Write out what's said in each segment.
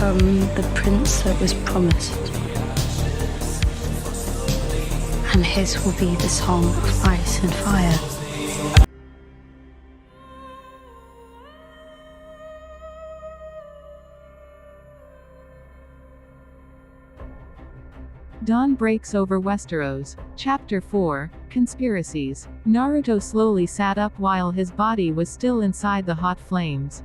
become the prince that was promised. And his will be the song of ice and fire. Dawn breaks over Westeros. Chapter 4, Conspiracies. Naruto slowly sat up while his body was still inside the hot flames.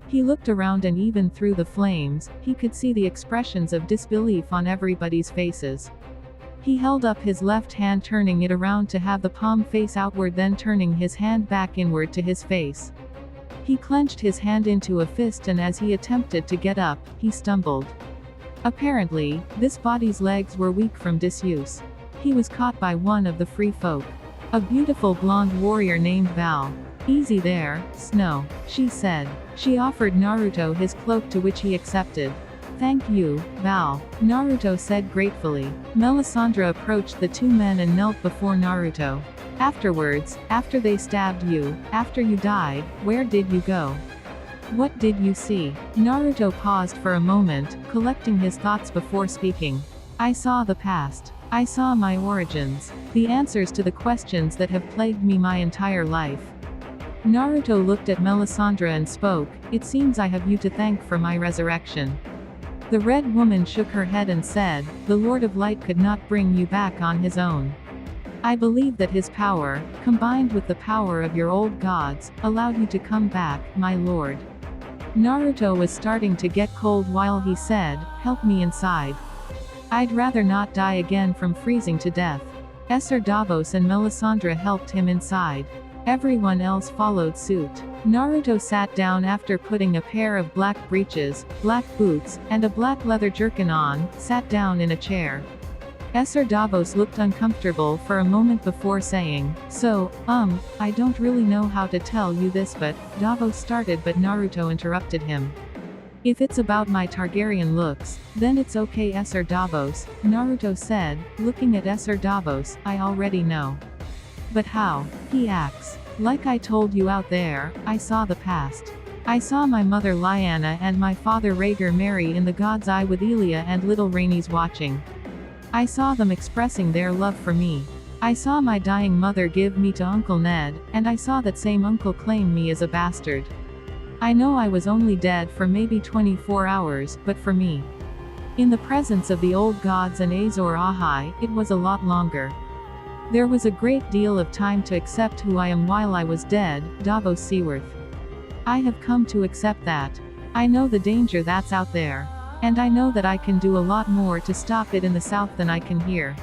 He looked around, and even through the flames, he could see the expressions of disbelief on everybody's faces. He held up his left hand, turning it around to have the palm face outward, then turning his hand back inward to his face. He clenched his hand into a fist, and as he attempted to get up, he stumbled. Apparently, this body's legs were weak from disuse. He was caught by one of the free folk. A beautiful blonde warrior named Val. "Easy there, Snow," she said. She offered Naruto his cloak, to which he accepted. "Thank you, Val," Naruto said gratefully. Melisandre approached the two men and knelt before Naruto. "Afterwards, after they stabbed you, after you died, where did you go? What did you see?" Naruto paused for a moment, collecting his thoughts before speaking. "I saw the past. I saw my origins. The answers to the questions that have plagued me my entire life." Naruto looked at Melisandre and spoke, "It seems I have you to thank for my resurrection." The red woman shook her head and said, "The Lord of Light could not bring you back on his own. I believe that his power, combined with the power of your old gods, allowed you to come back, my lord." Naruto was starting to get cold while he said, "Help me inside. I'd rather not die again from freezing to death." Esser Davos and Melisandre helped him inside. Everyone else followed suit. Naruto sat down after putting a pair of black breeches, black boots, and a black leather jerkin on, sat down in a chair. Esser Davos looked uncomfortable for a moment before saying, "So, I don't really know how to tell you this, but," Davos started, but Naruto interrupted him. "If it's about my Targaryen looks, then it's okay, Esser Davos," Naruto said, looking at Esser Davos. "I already know. But how he acts. Like I told you out there, I saw the past. I saw my mother Lyanna and my father Rhaegar marry in the God's Eye with Elia and little Rhaenys watching. I saw them expressing their love for me. I saw my dying mother give me to Uncle Ned, and I saw that same uncle claim me as a bastard. I know I was only dead for maybe 24 hours, but for me, in the presence of the old gods and Azor Ahai, it was a lot longer. There was a great deal of time to accept who I am while I was dead, Davos Seaworth. I have come to accept that. I know the danger that's out there. And I know that I can do a lot more to stop it in the south than I can here.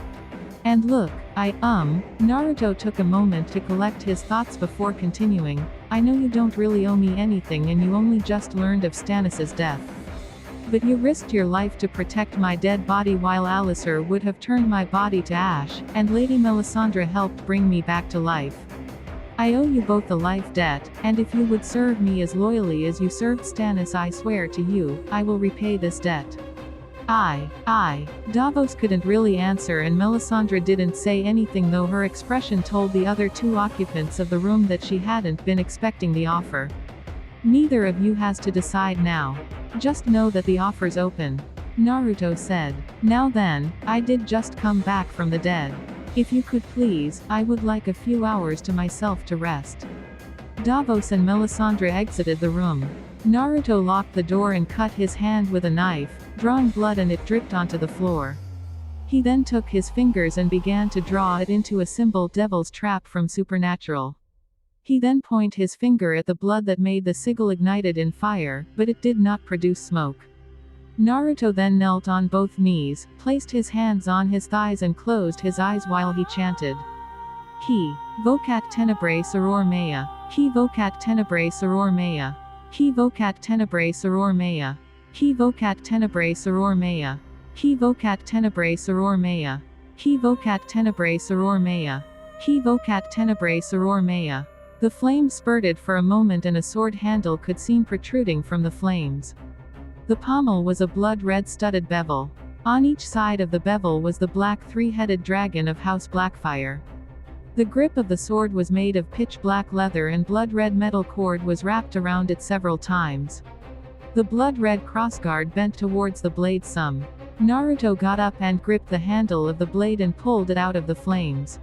And look, Naruto took a moment to collect his thoughts before continuing, I know you don't really owe me anything and you only just learned of Stannis' death. But you risked your life to protect my dead body while Alisar would have turned my body to ash, and Lady Melisandre helped bring me back to life. I owe you both a life debt, and if you would serve me as loyally as you served Stannis, I swear to you, I will repay this debt." Davos couldn't really answer, and Melisandre didn't say anything, though her expression told the other two occupants of the room that she hadn't been expecting the offer. "Neither of you has to decide now. Just know that the offer's open," Naruto said. "Now then, I did just come back from the dead. If you could please, I would like a few hours to myself to rest." Davos and Melisandre exited the room. Naruto locked the door and cut his hand with a knife, drawing blood, and it dripped onto the floor. He then took his fingers and began to draw it into a symbol, Devil's Trap from Supernatural. He then pointed his finger at the blood that made the sigil ignited in fire, but it did not produce smoke. Naruto then knelt on both knees, placed his hands on his thighs and closed his eyes while he chanted, "He vocat tenebrae soror mea. He vocat tenebrae soror mea. He vocat tenebrae soror mea. He vocat tenebrae soror mea. He vocat tenebrae soror mea. He vocat tenebrae soror mea. He vocat tenebrae soror mea." The flame spurted for a moment and a sword handle could seem protruding from the flames. The pommel was a blood-red studded bevel. On each side of the bevel was the black three-headed dragon of House Blackfire. The grip of the sword was made of pitch black leather and blood-red metal cord was wrapped around it several times. The blood-red crossguard bent towards the blade. Naruto got up and gripped the handle of the blade and pulled it out of the flames.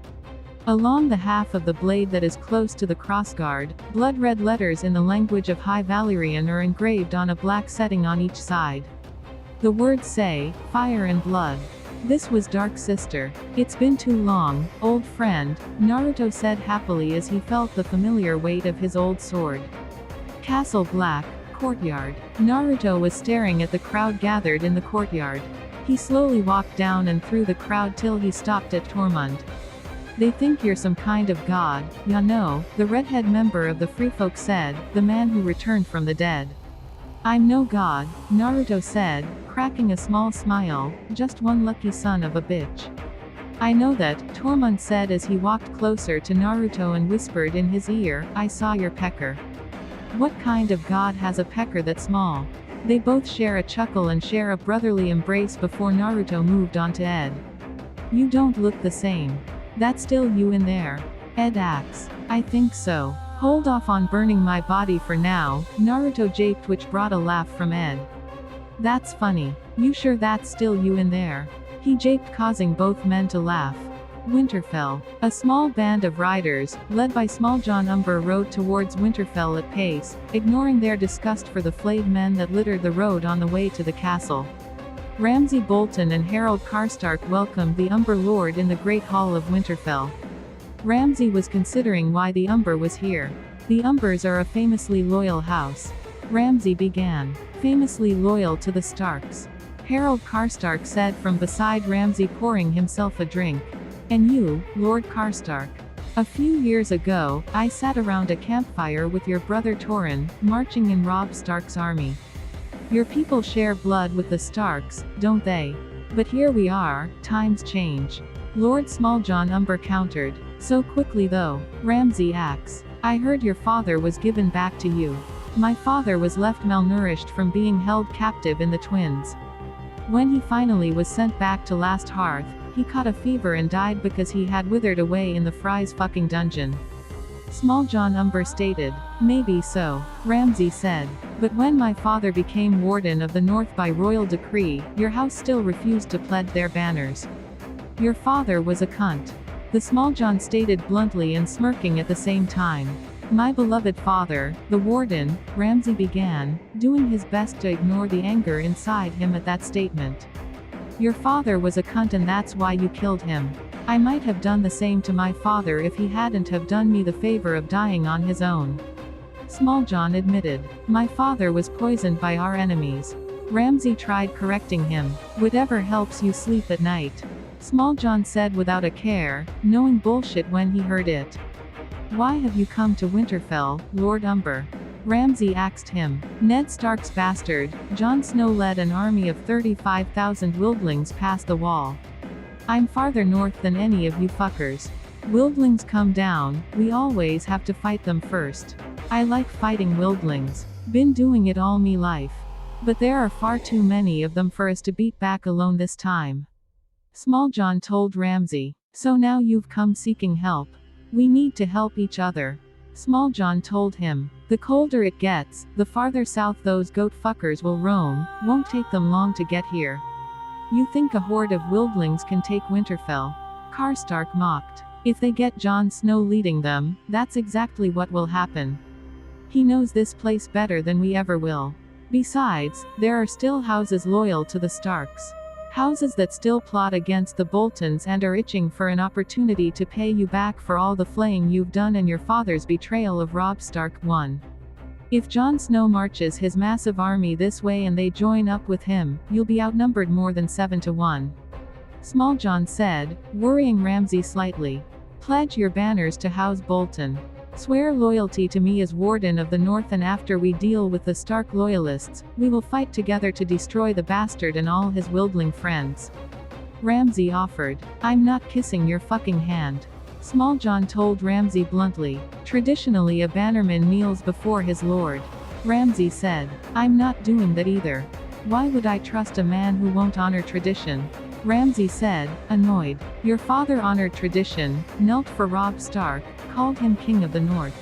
Along the half of the blade that is close to the crossguard, blood-red letters in the language of High Valyrian are engraved on a black setting on each side. The words say, "Fire and Blood." This was Dark Sister. "It's been too long, old friend," Naruto said happily as he felt the familiar weight of his old sword. Castle Black, courtyard. Naruto was staring at the crowd gathered in the courtyard. He slowly walked down and through the crowd till he stopped at Tormund. "They think you're some kind of god, ya know," the redhead member of the Free Folk said, the man who returned from the dead. "I'm no god," Naruto said, cracking a small smile, "just one lucky son of a bitch." "I know that," Tormund said as he walked closer to Naruto and whispered in his ear, "I saw your pecker." "What kind of god has a pecker that small?" They both share a chuckle and share a brotherly embrace before Naruto moved on to Ed. "You don't look the same. That's still you in there?" Ed asks. "I think so. Hold off on burning my body for now," Naruto japed, which brought a laugh from Ed. "That's funny. You sure that's still you in there?" He japed, causing both men to laugh. Winterfell. A small band of riders, led by Small Jon Umber, rode towards Winterfell at pace, ignoring their disgust for the flayed men that littered the road on the way to the castle. Ramsay Bolton and Harold Karstark welcomed the Umber Lord in the Great Hall of Winterfell. Ramsay was considering why the Umber was here. "The Umbers are a famously loyal house," Ramsay began. "Famously loyal to the Starks," Harold Karstark said from beside Ramsay, pouring himself a drink. "And you, Lord Karstark? A few years ago, I sat around a campfire with your brother Torrin, marching in Robb Stark's army. Your people share blood with the Starks, don't they? But here we are, times change." Lord Small Jon Umber countered. "So quickly though?" Ramsay asks. "I heard your father was given back to you." "My father was left malnourished from being held captive in the Twins. When he finally was sent back to Last Hearth, he caught a fever and died because he had withered away in the Fry's fucking dungeon." Small Jon Umber stated. "Maybe so," Ramsay said. "But when my father became Warden of the North by royal decree, your house still refused to pledge their banners. Your father was a cunt," the Small Jon stated bluntly and smirking at the same time. "My beloved father, the Warden," Ramsay began, doing his best to ignore the anger inside him at that statement. "Your father was a cunt and that's why you killed him. I might have done the same to my father if he hadn't have done me the favor of dying on his own." Small Jon admitted. "My father was poisoned by our enemies." Ramsay tried correcting him. "Whatever helps you sleep at night," Small Jon said without a care, knowing bullshit when he heard it. "Why have you come to Winterfell, Lord Umber?" Ramsay asked him. "Ned Stark's bastard, Jon Snow, led an army of 35,000 wildlings past the wall. I'm farther north than any of you fuckers. Wildlings come down, we always have to fight them first. I like fighting wildlings. Been doing it all me life. But there are far too many of them for us to beat back alone this time." Small Jon told Ramsay. "So now you've come seeking help. We need to help each other." Small Jon told him. "The colder it gets, the farther south those goat fuckers will roam, won't take them long to get here." "You think a horde of wildlings can take Winterfell?" Karstark mocked. "If they get Jon Snow leading them, that's exactly what will happen. He knows this place better than we ever will. Besides, there are still houses loyal to the Starks. Houses that still plot against the Boltons and are itching for an opportunity to pay you back for all the flaying you've done and your father's betrayal of Robb Stark. 1. If Jon Snow marches his massive army this way and they join up with him, you'll be outnumbered more than 7-1. Small Jon said, worrying Ramsay slightly. "Pledge your banners to House Bolton. Swear loyalty to me as Warden of the North, and after we deal with the Stark loyalists, we will fight together to destroy the bastard and all his wildling friends." Ramsay offered. "I'm not kissing your fucking hand," Small Jon told Ramsay bluntly. "Traditionally a bannerman kneels before his lord." Ramsay said. "I'm not doing that either. Why would I trust a man who won't honor tradition?" Ramsay said, annoyed. "Your father honored tradition, knelt for Robb Stark, called him King of the North."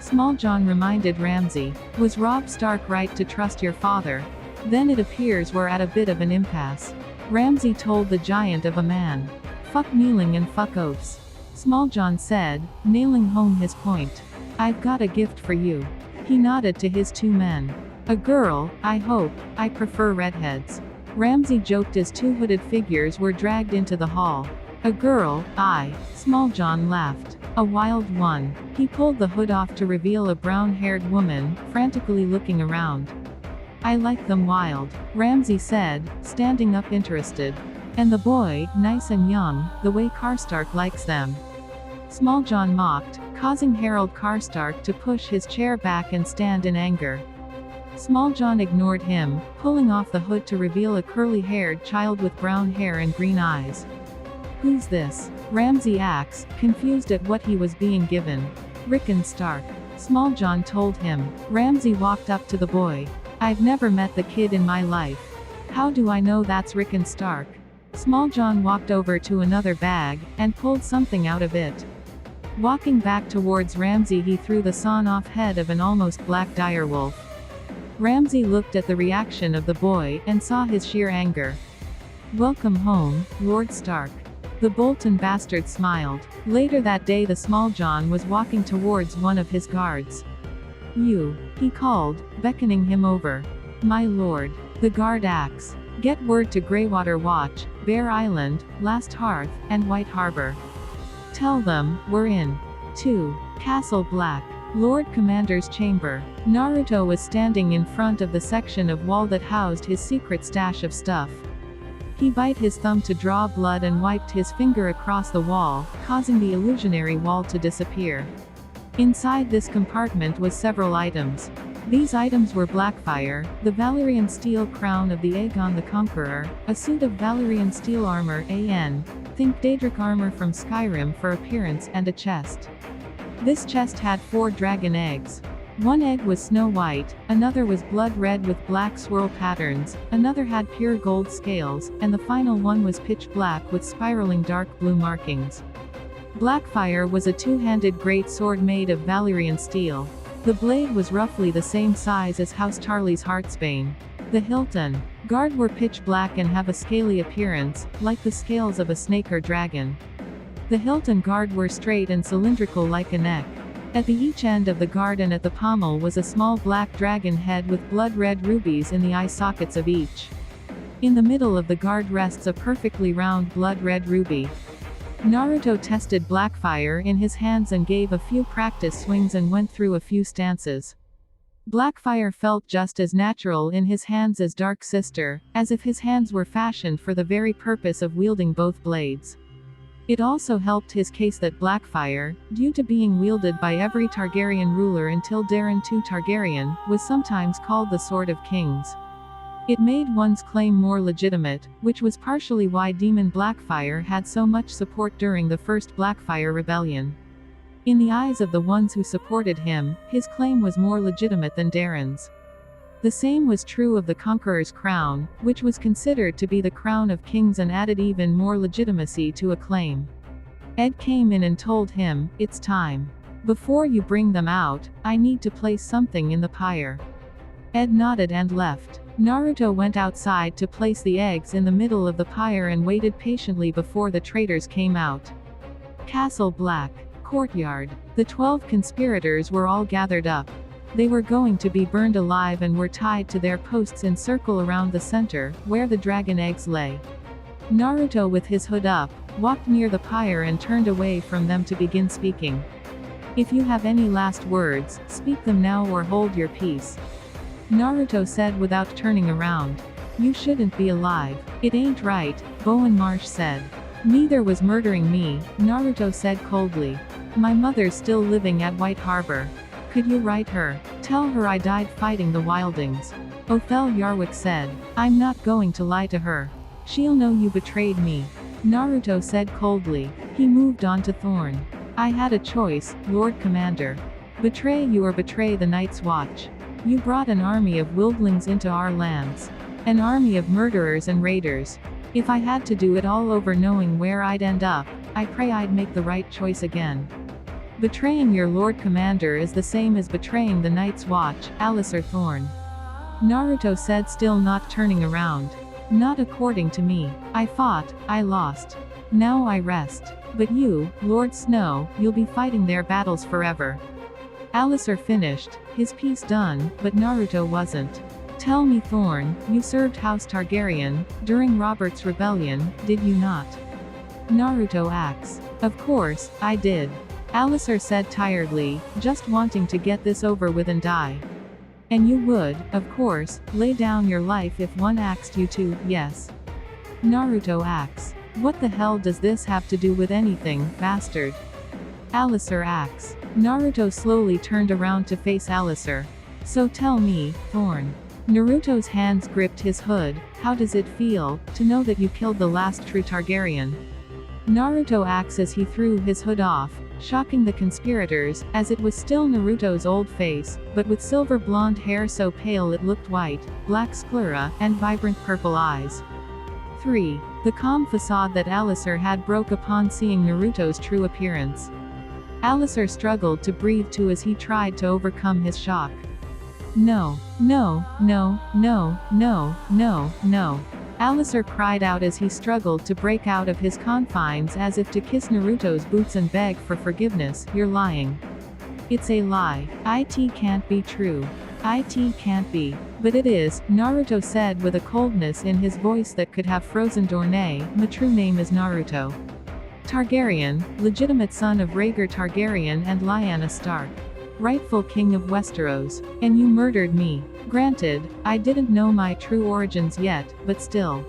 Small Jon reminded Ramsay. Was Robb Stark right to trust your father? Then it appears we're at a bit of an impasse. Ramsay told the giant of a man. Fuck kneeling and fuck oaths. Small Jon said, nailing home his point. I've got a gift for you. He nodded to his two men. A girl, I hope. I prefer redheads. Ramsay joked as two hooded figures were dragged into the hall. A girl, Small Jon laughed. A wild one. He pulled the hood off to reveal a brown-haired woman, frantically looking around. I like them wild, Ramsay said, standing up interested. And the boy, nice and young, the way Karstark likes them. Small Jon mocked, causing Harold Karstark to push his chair back and stand in anger. Small Jon ignored him, pulling off the hood to reveal a curly-haired child with brown hair and green eyes. Who's this? Ramsay asked, confused at what he was being given. Rickon Stark. Small Jon told him. Ramsay walked up to the boy. I've never met the kid in my life. How do I know that's Rickon Stark? Small Jon walked over to another bag, and pulled something out of it. Walking back towards Ramsay, he threw the sawn-off head of an almost black direwolf. Ramsay looked at the reaction of the boy, and saw his sheer anger. Welcome home, Lord Stark. The Bolton bastard smiled. Later that day the Small Jon was walking towards one of his guards. You, he called, beckoning him over. My lord. The guard asked. Get word to Greywater Watch, Bear Island, Last Hearth, and White Harbor. Tell them, we're in. 2. Castle Black. Lord Commander's chamber. Naruto was standing in front of the section of wall that housed his secret stash of stuff. He bit his thumb to draw blood and wiped his finger across the wall, causing the illusionary wall to disappear. Inside this compartment was several items. These items were Blackfire, the Valyrian steel crown of the Aegon the Conqueror, a suit of Valyrian steel armor AN, think Daedric armor from Skyrim for appearance, and a chest. This chest had 4 dragon eggs. One egg was snow white, another was blood red with black swirl patterns, another had pure gold scales, and the final one was pitch black with spiraling dark blue markings. Blackfire was a two-handed great sword made of Valyrian steel. The blade was roughly the same size as House Tarly's Heartsbane. The Hilton guard were pitch black and have a scaly appearance, like the scales of a snake or dragon. The Hilton guard were straight and cylindrical like a neck. At the each end of the guard and at the pommel was a small black dragon head with blood-red rubies in the eye sockets of each. In the middle of the guard rests a perfectly round blood-red ruby. Naruto tested Blackfire in his hands and gave a few practice swings and went through a few stances. Blackfire felt just as natural in his hands as Dark Sister, as if his hands were fashioned for the very purpose of wielding both blades. It also helped his case that Blackfire, due to being wielded by every Targaryen ruler until Daeron II Targaryen, was sometimes called the Sword of Kings. It made one's claim more legitimate, which was partially why Demon Blackfire had so much support during the First Blackfire Rebellion. In the eyes of the ones who supported him, his claim was more legitimate than Daeron's. The same was true of the Conqueror's crown, which was considered to be the crown of kings and added even more legitimacy to a claim. Ed came in and told him, it's time. Before you bring them out, I need to place something in the pyre. Ed nodded and left. Naruto went outside to place the eggs in the middle of the pyre and waited patiently before the traitors came out. Castle Black. Courtyard. The 12 conspirators were all gathered up. They were going to be burned alive and were tied to their posts in circle around the center, where the dragon eggs lay. Naruto, with his hood up, walked near the pyre and turned away from them to begin speaking. If you have any last words, speak them now or hold your peace. Naruto said without turning around. You shouldn't be alive. It ain't right, Bowen Marsh said. Neither was murdering me, Naruto said coldly. My mother's still living at White Harbor. Could you write her? Tell her I died fighting the wildings. Othel Yarwick said. I'm not going to lie to her. She'll know you betrayed me. Naruto said coldly. He moved on to Thorn. I had a choice, Lord Commander. Betray you or betray the Night's Watch. You brought an army of wildlings into our lands. An army of murderers and raiders. If I had to do it all over knowing where I'd end up, I pray I'd make the right choice again. Betraying your Lord Commander is the same as betraying the Night's Watch, Alisar Thorn. Naruto said, still not turning around. Not according to me. I fought, I lost. Now I rest. But you, Lord Snow, you'll be fighting their battles forever. Alisar finished, his piece done, but Naruto wasn't. Tell me, Thorn, you served House Targaryen during Robert's rebellion, did you not? Naruto asks. Of course, I did. Alisar said tiredly, just wanting to get this over with and die. And you would, of course, lay down your life if one asked you to, yes. Naruto asks. What the hell does this have to do with anything, bastard? Alisar asks. Naruto slowly turned around to face Alisar. So tell me, Thorn. Naruto's hands gripped his hood. How does it feel to know that you killed the last true Targaryen? Naruto asks as he threw his hood off, shocking the conspirators, as it was still Naruto's old face, but with silver blonde hair so pale it looked white, black sclera, and vibrant purple eyes. 3. The calm facade that Alisar had broke upon seeing Naruto's true appearance. Alisar struggled to breathe too as he tried to overcome his shock. No, no, no, no, no, no, no. Alisar cried out as he struggled to break out of his confines as if to kiss Naruto's boots and beg for forgiveness. You're lying. It's a lie. It can't be true. It can't be. But it is, Naruto said with a coldness in his voice that could have frozen Dorne. My true name is Naruto. Targaryen, legitimate son of Rhaegar Targaryen and Lyanna Stark. Rightful king of Westeros. And you murdered me. Granted, I didn't know my true origins yet, but still.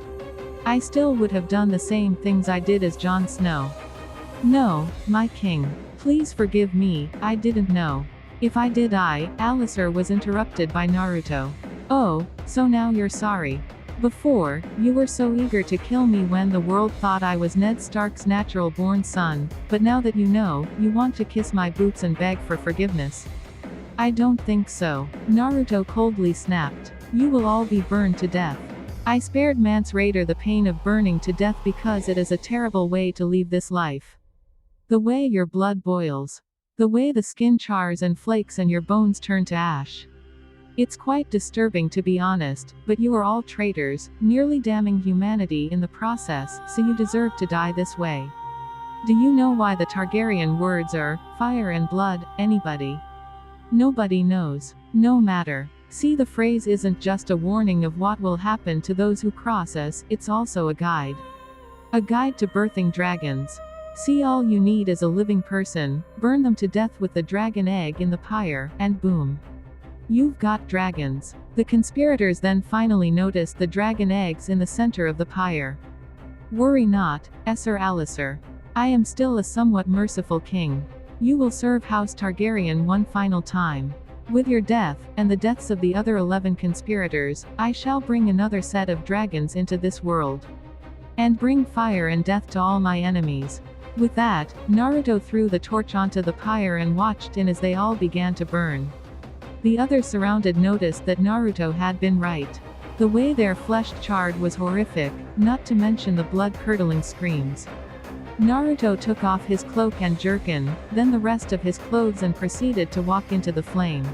I still would have done the same things I did as Jon Snow. No, my king. Please forgive me, I didn't know. If I did Alisar was interrupted by Naruto. Oh, so now you're sorry. Before, you were so eager to kill me when the world thought I was Ned Stark's natural-born son, but now that you know, you want to kiss my boots and beg for forgiveness. I don't think so. Naruto coldly snapped. You will all be burned to death. I spared Mance Rayder the pain of burning to death because it is a terrible way to leave this life. The way your blood boils. The way the skin chars and flakes and your bones turn to ash. It's quite disturbing to be honest, but you are all traitors, nearly damning humanity in the process, so you deserve to die this way. Do you know why the Targaryen words are, fire and blood, anybody? Nobody knows. No matter. See, the phrase isn't just a warning of what will happen to those who cross us, it's also a guide. A guide to birthing dragons. See, all you need is a living person, burn them to death with the dragon egg in the pyre, and boom. You've got dragons. The conspirators then finally noticed the dragon eggs in the center of the pyre. Worry not, Sir Alisar. I am still a somewhat merciful king. You will serve House Targaryen one final time. With your death, and the deaths of the other 11 conspirators, I shall bring another set of dragons into this world. And bring fire and death to all my enemies. With that, Naruto threw the torch onto the pyre and watched in as they all began to burn. The others surrounded noticed that Naruto had been right. The way their flesh charred was horrific, not to mention the blood-curdling screams. Naruto took off his cloak and jerkin, then the rest of his clothes and proceeded to walk into the flame.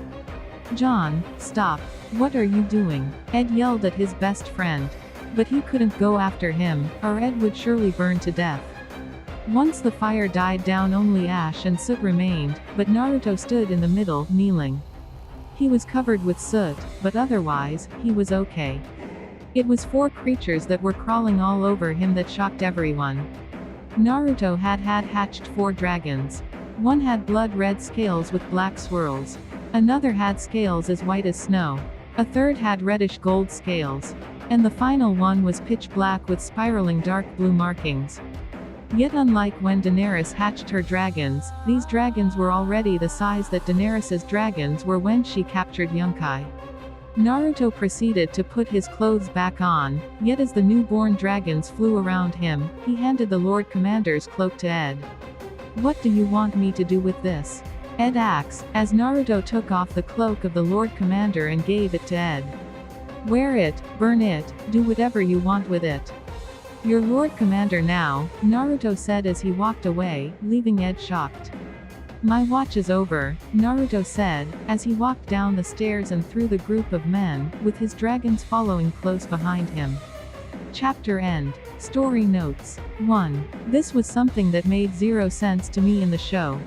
Jon, stop. What are you doing? Ed yelled at his best friend. But he couldn't go after him, or Ed would surely burn to death. Once the fire died down, only ash and soot remained, but Naruto stood in the middle, kneeling. He was covered with soot, but otherwise, he was okay. It was 4 creatures that were crawling all over him that shocked everyone. Naruto had hatched 4 dragons. One had blood-red scales with black swirls. Another had scales as white as snow. A third had reddish-gold scales. And the final one was pitch black with spiraling dark blue markings. Yet unlike when Daenerys hatched her dragons, these dragons were already the size that Daenerys's dragons were when she captured Yunkai. Naruto proceeded to put his clothes back on, yet as the newborn dragons flew around him, he handed the Lord Commander's cloak to Ed. What do you want me to do with this? Ed asked, as Naruto took off the cloak of the Lord Commander and gave it to Ed. Wear it, burn it, do whatever you want with it. Your Lord Commander now, Naruto said as he walked away, leaving Ed shocked. My watch is over, Naruto said, as he walked down the stairs and through the group of men, with his dragons following close behind him. Chapter end. Story notes. 1. This was something that made zero sense to me in the show.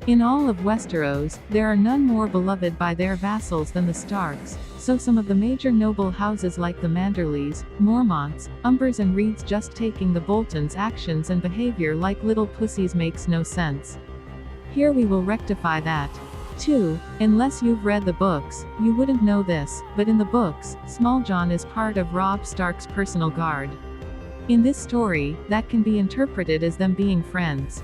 In all of Westeros, there are none more beloved by their vassals than the Starks, so some of the major noble houses like the Manderleys, Mormonts, Umbers and Reeds just taking the Boltons' actions and behavior like little pussies makes no sense. Here we will rectify that. 2. Unless you've read the books, you wouldn't know this, but in the books, Small Jon is part of Robb Stark's personal guard. In this story, that can be interpreted as them being friends.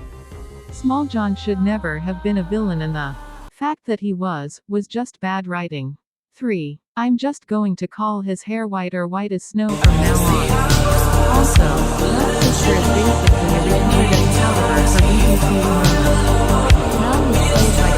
Small Jon should never have been a villain, and the fact that he was just bad writing. 3. I'm just going to call his hair white or white as snow from now on. Also, Blood Sister is basically a reincarnate caliber for BBC Women. Mal was played by